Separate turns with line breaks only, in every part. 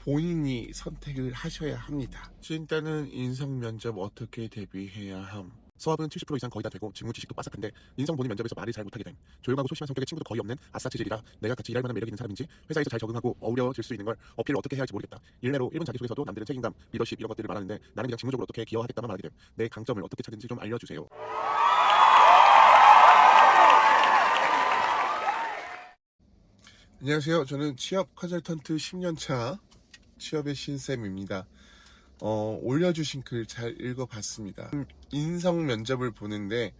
본인이 선택을 하셔야 합니다. 일단은 인성 면접 어떻게 대비해야 함. 수업은 70% 이상 거의 다 되고 직무 지식도 빠삭한데 인성 본인 면접에서 말을 잘 못하게 됨. 조용하고 소심한 성격의 친구도 거의 없는 아싸 체질이라 내가 같이 일할 만한 매력 있는 사람인지 회사에서 잘 적응하고 어우러질 수 있는 걸 어필을 어떻게 해야 할지 모르겠다. 일례로 1분 자기소개서도 남들은 책임감, 리더십 이런 것들을 말하는데 나는 그냥 직무적으로 어떻게 기여하겠다만 말하게 됨. 내 강점을 어떻게 찾는지 좀 알려주세요. 안녕하세요. 저는 취업 컨설턴트 10년차 취업의 신쌤입니다. 올려주신 글 잘 읽어봤습니다. 인성 면접을 보는데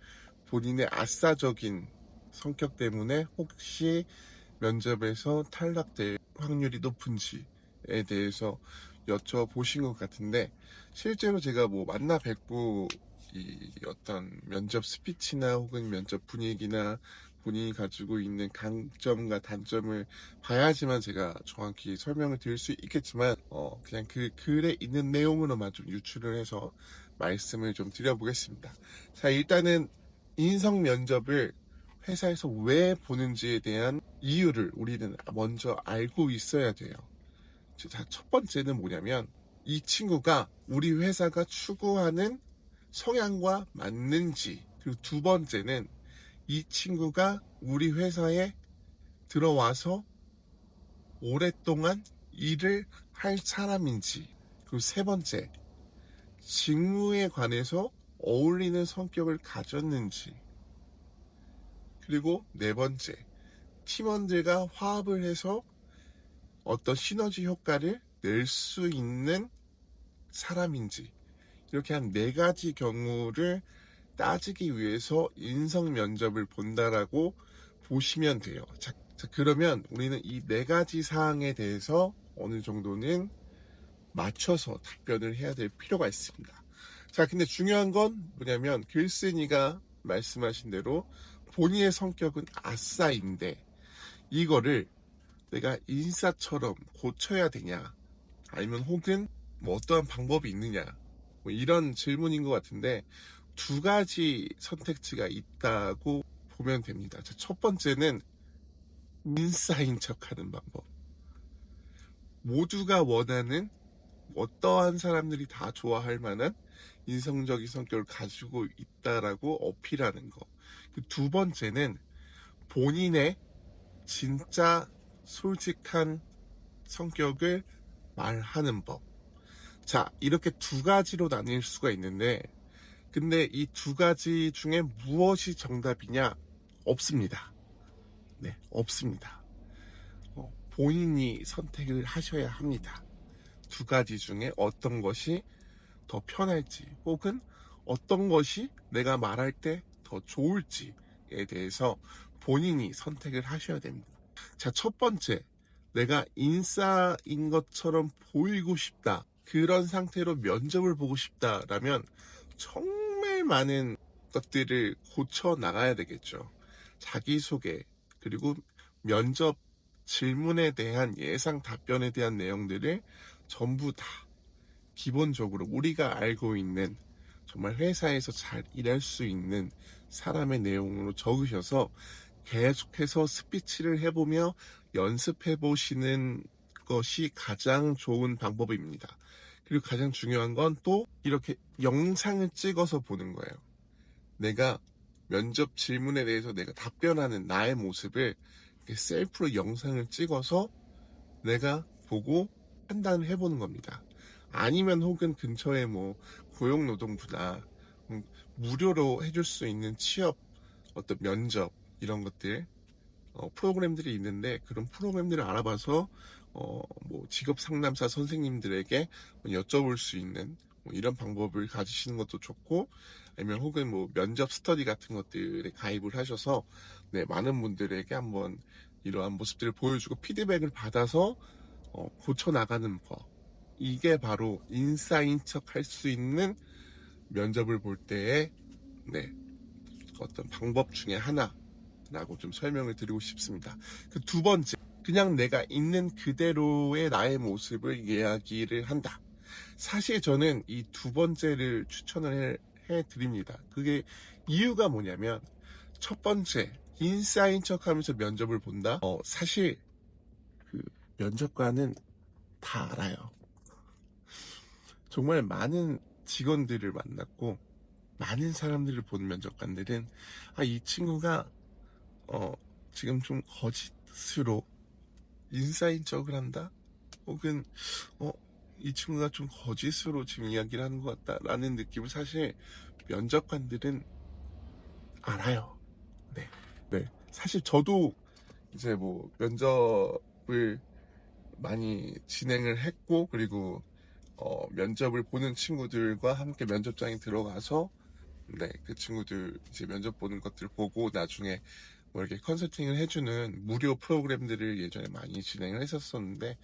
본인의 아싸적인 성격 때문에 혹시 면접에서 탈락될 확률이 높은지에 대해서 여쭤보신 것 같은데, 실제로 제가 만나 뵙고 이 어떤 면접 스피치나 혹은 면접 분위기나 본인이 가지고 있는 강점과 단점을 봐야지만 제가 정확히 설명을 드릴 수 있겠지만, 그냥 그 글에 있는 내용으로만 좀 유추를 해서 말씀을 좀 드려보겠습니다. 자, 일단은 인성 면접을 회사에서 왜 보는지에 대한 이유를 우리는 먼저 알고 있어야 돼요. 자, 첫 번째는 뭐냐면, 이 친구가 우리 회사가 추구하는 성향과 맞는지, 그리고 두 번째는 이 친구가 우리 회사에 들어와서 오랫동안 일을 할 사람인지, 그리고 세 번째, 직무에 관해서 어울리는 성격을 가졌는지, 그리고 네 번째, 팀원들과 화합을 해서 어떤 시너지 효과를 낼 수 있는 사람인지, 이렇게 한 네 가지 경우를 따지기 위해서 인성 면접을 본다라고 보시면 돼요. 자, 그러면 우리는 이 네 가지 사항에 대해서 어느 정도는 맞춰서 답변을 해야 될 필요가 있습니다. 자, 근데 중요한 건 뭐냐면, 글쓴이가 말씀하신 대로 본인의 성격은 아싸인데 이거를 내가 인싸처럼 고쳐야 되냐, 아니면 혹은 어떠한 방법이 있느냐, 이런 질문인 것 같은데, 두 가지 선택지가 있다고 보면 됩니다. 자, 첫 번째는 인싸인 척하는 방법. 모두가 원하는, 어떠한 사람들이 다 좋아할 만한 인성적인 성격을 가지고 있다라고 어필하는 거. 두 번째는 본인의 진짜 솔직한 성격을 말하는 법. 자, 이렇게 두 가지로 나뉠 수가 있는데, 근데 이 두 가지 중에 무엇이 정답이냐? 없습니다. 네, 없습니다. 본인이 선택을 하셔야 합니다. 두 가지 중에 어떤 것이 더 편할지, 혹은 어떤 것이 내가 말할 때 더 좋을지에 대해서 본인이 선택을 하셔야 됩니다. 자, 첫 번째, 내가 인싸인 것처럼 보이고 싶다, 그런 상태로 면접을 보고 싶다라면 정말 많은 것들을 고쳐 나가야 되겠죠. 자기소개, 그리고 면접 질문에 대한 예상 답변에 대한 내용들을 전부 다 기본적으로 우리가 알고 있는, 정말 회사에서 잘 일할 수 있는 사람의 내용으로 적으셔서 계속해서 스피치를 해보며 연습해 보시는 것이 가장 좋은 방법입니다. 그리고 가장 중요한 건 또 이렇게 영상을 찍어서 보는 거예요. 내가 면접 질문에 대해서 내가 답변하는 나의 모습을 셀프로 영상을 찍어서 내가 보고 판단을 해보는 겁니다. 아니면 혹은 근처에 고용노동부나 무료로 해줄 수 있는 취업 어떤 면접 이런 것들 프로그램들이 있는데, 그런 프로그램들을 알아봐서 직업 상담사 선생님들에게 여쭤볼 수 있는 이런 방법을 가지시는 것도 좋고, 아니면 혹은 면접 스터디 같은 것들에 가입을 하셔서 많은 분들에게 한번 이러한 모습들을 보여주고 피드백을 받아서 고쳐 나가는 거, 이게 바로 인싸인 척 할 수 있는 면접을 볼 때의 어떤 방법 중에 하나라고 좀 설명을 드리고 싶습니다. 그 두 번째, 그냥 내가 있는 그대로의 나의 모습을 이야기를 한다. 사실 저는 이 두 번째를 추천을 해드립니다. 그게 이유가 뭐냐면, 첫 번째, 인싸인 척 하면서 면접을 본다. 사실 그 면접관은 다 알아요. 정말 많은 직원들을 만났고 많은 사람들을 본 면접관들은 이 친구가 어, 지금 좀 거짓으로 인사인척을 한다? 혹은 어, 이 친구가 좀 거짓으로 지금 이야기를 하는 것 같다라는 느낌을 사실 면접관들은 알아요. 네. 네. 사실 저도 이제 뭐 면접을 많이 진행을 했고, 그리고 면접을 보는 친구들과 함께 면접장에 들어가서 네, 그 친구들 이제 면접 보는 것들 보고 나중에 뭐 이렇게 컨설팅을 해주는 무료 프로그램들을 예전에 많이 진행을 했었었는데,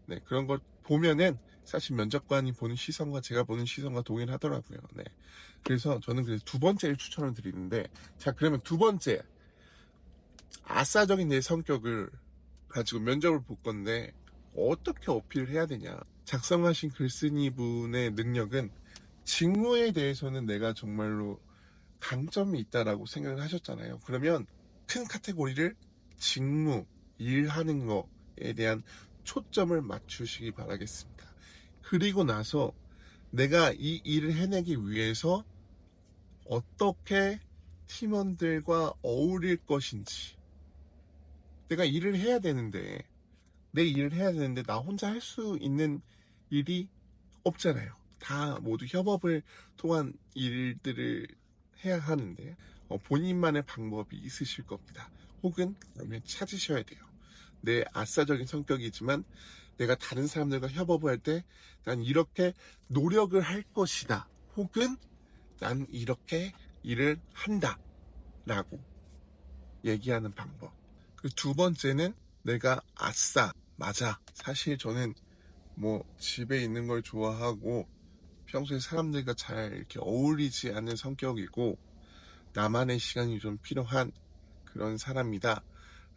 네, 그런 걸 보면은 사실 면접관이 보는 시선과 제가 보는 시선과 동일하더라고요. 네. 그래서 저는 그래서 두 번째를 추천을 드리는데, 자, 그러면 두 번째, 아싸적인 내 성격을 가지고 면접을 볼 건데, 어떻게 어필을 해야 되냐. 작성하신 글쓴이 분의 능력은 직무에 대해서는 내가 정말로 강점이 있다라고 생각을 하셨잖아요. 그러면 큰 카테고리를 직무, 일하는 거에 대한 초점을 맞추시기 바라겠습니다. 그리고 나서 내가 이 일을 해내기 위해서 어떻게 팀원들과 어울릴 것인지, 내가 일을 해야 되는데, 내 일을 해야 되는데 나 혼자 할 수 있는 일이 없잖아요. 다 모두 협업을 통한 일들을 해야 하는데 본인만의 방법이 있으실 겁니다. 혹은 아니면 찾으셔야 돼요. 내 아싸적인 성격이지만 내가 다른 사람들과 협업을 할 때 난 이렇게 노력을 할 것이다. 혹은 난 이렇게 일을 한다. 라고 얘기하는 방법. 그 두 번째는 내가 아싸, 맞아. 사실 저는 뭐 집에 있는 걸 좋아하고 평소에 사람들과 잘 이렇게 어울리지 않는 성격이고 나만의 시간이 좀 필요한 그런 사람이다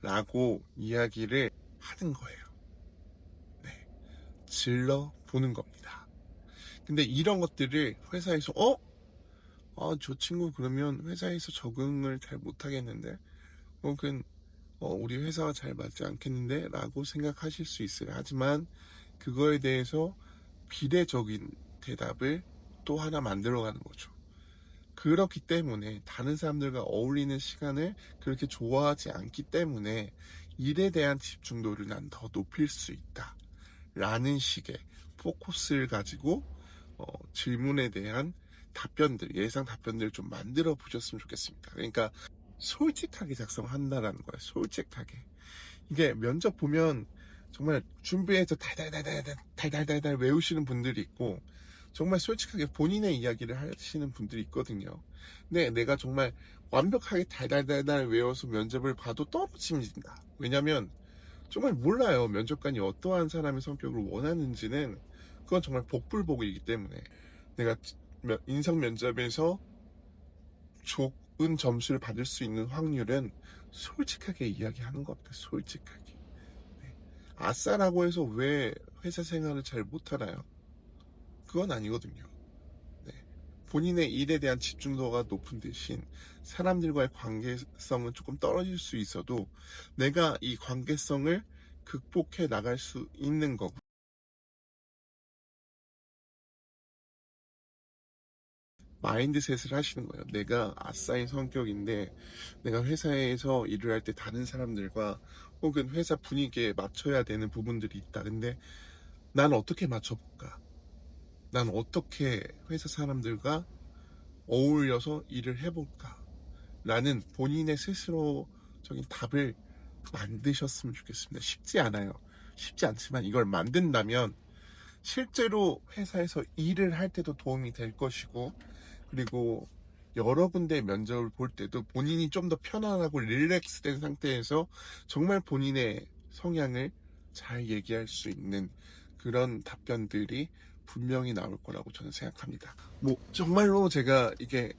라고 이야기를 하는 거예요. 네. 질러 보는 겁니다. 근데 이런 것들을 회사에서 저 친구 그러면 회사에서 적응을 잘 못하겠는데 혹은 우리 회사와 잘 맞지 않겠는데 라고 생각하실 수 있어요. 하지만 그거에 대해서 비례적인 대답을 또 하나 만들어가는 거죠. 그렇기 때문에 다른 사람들과 어울리는 시간을 그렇게 좋아하지 않기 때문에 일에 대한 집중도를 난 더 높일 수 있다 라는 식의 포커스를 가지고 질문에 대한 답변들, 예상 답변들을 좀 만들어 보셨으면 좋겠습니다. 그러니까 솔직하게 작성한다라는 거예요. 솔직하게. 이게 면접 보면 정말 준비해서 달달달달 외우시는 분들이 있고 정말 솔직하게 본인의 이야기를 하시는 분들이 있거든요. 근데 내가 정말 완벽하게 달달달달 외워서 면접을 봐도 떨어집니다. 왜냐면 정말 몰라요. 면접관이 어떠한 사람의 성격을 원하는지는 그건 정말 복불복이기 때문에 내가 인성 면접에서 좋은 점수를 받을 수 있는 확률은 솔직하게 이야기하는 겁니다. 솔직하게. 네. 아싸라고 해서 왜 회사 생활을 잘 못하나요? 그건 아니거든요. 네. 본인의 일에 대한 집중도가 높은 대신 사람들과의 관계성은 조금 떨어질 수 있어도 내가 이 관계성을 극복해 나갈 수 있는 거고 마인드셋을 하시는 거예요. 내가 아싸인 성격인데 내가 회사에서 일을 할 때 다른 사람들과 혹은 회사 분위기에 맞춰야 되는 부분들이 있다. 근데 난 어떻게 맞춰볼까? 난 어떻게 회사 사람들과 어울려서 일을 해볼까? 라는 본인의 스스로적인 답을 만드셨으면 좋겠습니다. 쉽지 않아요. 쉽지 않지만 이걸 만든다면 실제로 회사에서 일을 할 때도 도움이 될 것이고, 그리고 여러 군데 면접을 볼 때도 본인이 좀 더 편안하고 릴렉스된 상태에서 정말 본인의 성향을 잘 얘기할 수 있는 그런 답변들이 분명히 나올 거라고 저는 생각합니다. 뭐 정말로 제가 이게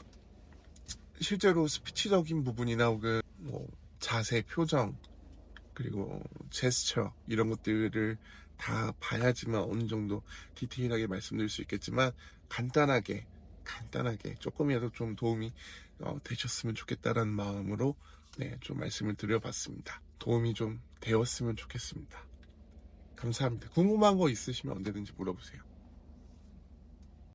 실제로 스피치적인 부분이나 혹은 뭐 자세, 표정, 그리고 제스처 이런 것들을 다 봐야지만 어느 정도 디테일하게 말씀드릴 수 있겠지만 간단하게 조금이라도 좀 도움이 되셨으면 좋겠다라는 마음으로 네, 좀 말씀을 드려봤습니다. 도움이 좀 되었으면 좋겠습니다. 감사합니다. 궁금한 거 있으시면 언제든지 물어보세요.